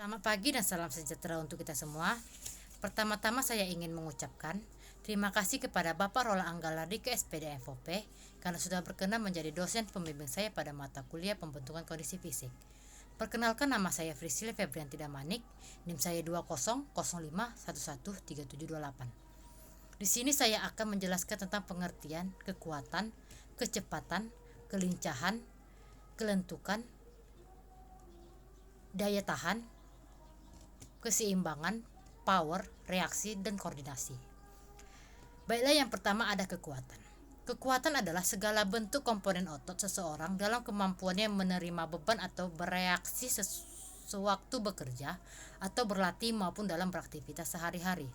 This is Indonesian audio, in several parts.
Selamat pagi dan salam sejahtera untuk kita semua. Pertama-tama saya ingin mengucapkan terima kasih kepada Bapak Rola Anggalardi ke SPD FOP karena sudah berkenan menjadi dosen pembimbing saya pada mata kuliah pembentukan kondisi fisik. Perkenalkan, nama saya Priscilla Febrianti Damanik, NIM saya 2005113728. Di sini saya akan menjelaskan tentang pengertian, kekuatan, kecepatan, kelincahan, kelentukan, daya tahan, keseimbangan, power, reaksi, dan koordinasi. Baiklah, yang pertama ada kekuatan. Kekuatan adalah segala bentuk komponen otot seseorang dalam kemampuannya menerima beban atau bereaksi sewaktu bekerja atau berlatih maupun dalam beraktivitas sehari-hari.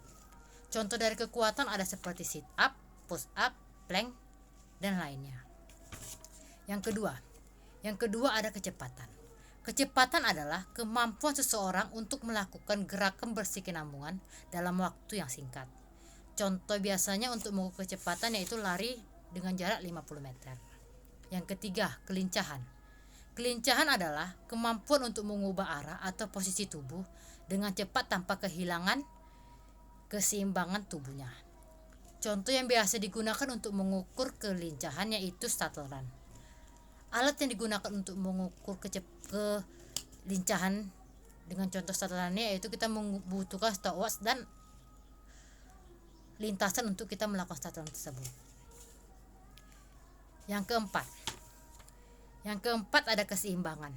Contoh dari kekuatan ada seperti sit up, push up, plank, dan lainnya. Yang kedua ada kecepatan. Kecepatan adalah kemampuan seseorang untuk melakukan gerakan berkesinambungan dalam waktu yang singkat. Contoh biasanya untuk mengukur kecepatan yaitu lari dengan jarak 50 meter. Yang ketiga, kelincahan. Kelincahan adalah kemampuan untuk mengubah arah atau posisi tubuh dengan cepat tanpa kehilangan keseimbangan tubuhnya. Contoh yang biasa digunakan untuk mengukur kelincahan yaitu stutteran. Alat yang digunakan untuk mengukur kelincahan dengan contoh stutterannya yaitu kita membutuhkan stopwatch dan lintasan untuk kita melakukan stutteran tersebut. Yang keempat ada keseimbangan.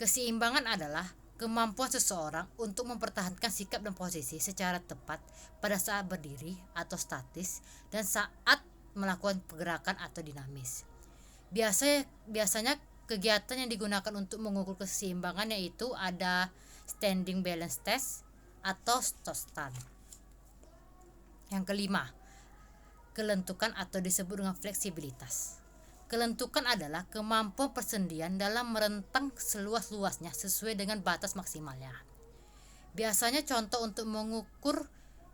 Keseimbangan adalah kemampuan seseorang untuk mempertahankan sikap dan posisi secara tepat pada saat berdiri atau statis dan saat melakukan pergerakan atau dinamis. Biasanya kegiatan yang digunakan untuk mengukur keseimbangan yaitu ada standing balance test atau stop-stand. Yang kelima, kelentukan atau disebut dengan fleksibilitas. Kelentukan adalah kemampuan persendian dalam merentang seluas-luasnya sesuai dengan batas maksimalnya. Biasanya contoh untuk mengukur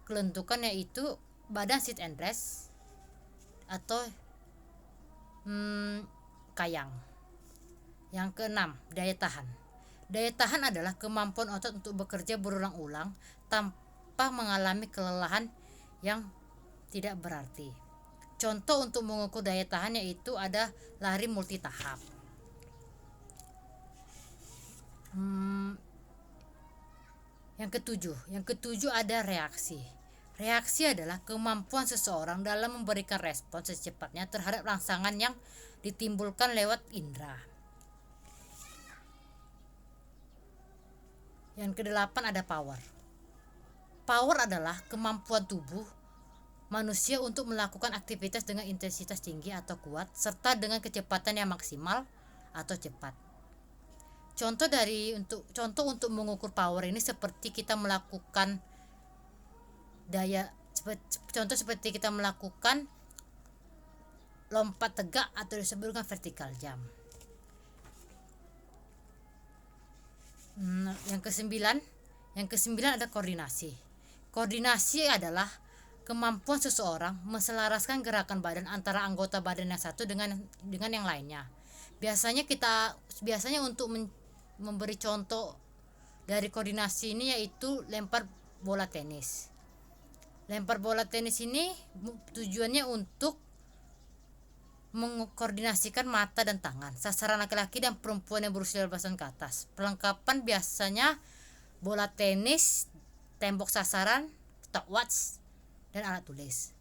kelentukan yaitu badan sit and rest atau kayang. Yang keenam, daya tahan. Daya tahan adalah kemampuan otot untuk bekerja berulang-ulang tanpa mengalami kelelahan yang tidak berarti. Contoh untuk mengukur daya tahan yaitu ada lari multi tahap. Yang ketujuh ada reaksi. Reaksi adalah kemampuan seseorang dalam memberikan respon secepatnya terhadap rangsangan yang ditimbulkan lewat indera. Yang kedelapan ada power. Power adalah kemampuan tubuh manusia untuk melakukan aktivitas dengan intensitas tinggi atau kuat serta dengan kecepatan yang maksimal atau cepat. Contoh untuk mengukur power ini seperti kita melakukan seperti kita melakukan lompat tegak atau disebut dengan vertical jump. Yang kesembilan ada koordinasi. Koordinasi adalah kemampuan seseorang menselaraskan gerakan badan antara anggota badan yang satu dengan yang lainnya. Biasanya untuk memberi contoh dari koordinasi ini yaitu lempar bola tenis. Lempar bola tenis ini tujuannya untuk mengkoordinasikan mata dan tangan, sasaran laki-laki dan perempuan yang berusia 12 tahun ke atas. Perlengkapan biasanya bola tenis, tembok sasaran, stopwatch, dan alat tulis.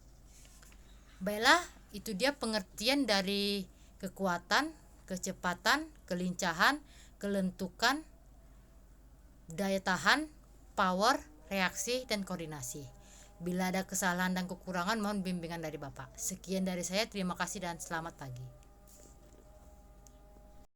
Baiklah, itu dia pengertian dari kekuatan, kecepatan, kelincahan, kelentukan, daya tahan, power, reaksi, dan koordinasi. Bila ada kesalahan dan kekurangan, mohon bimbingan dari Bapak. Sekian dari saya, terima kasih dan selamat pagi.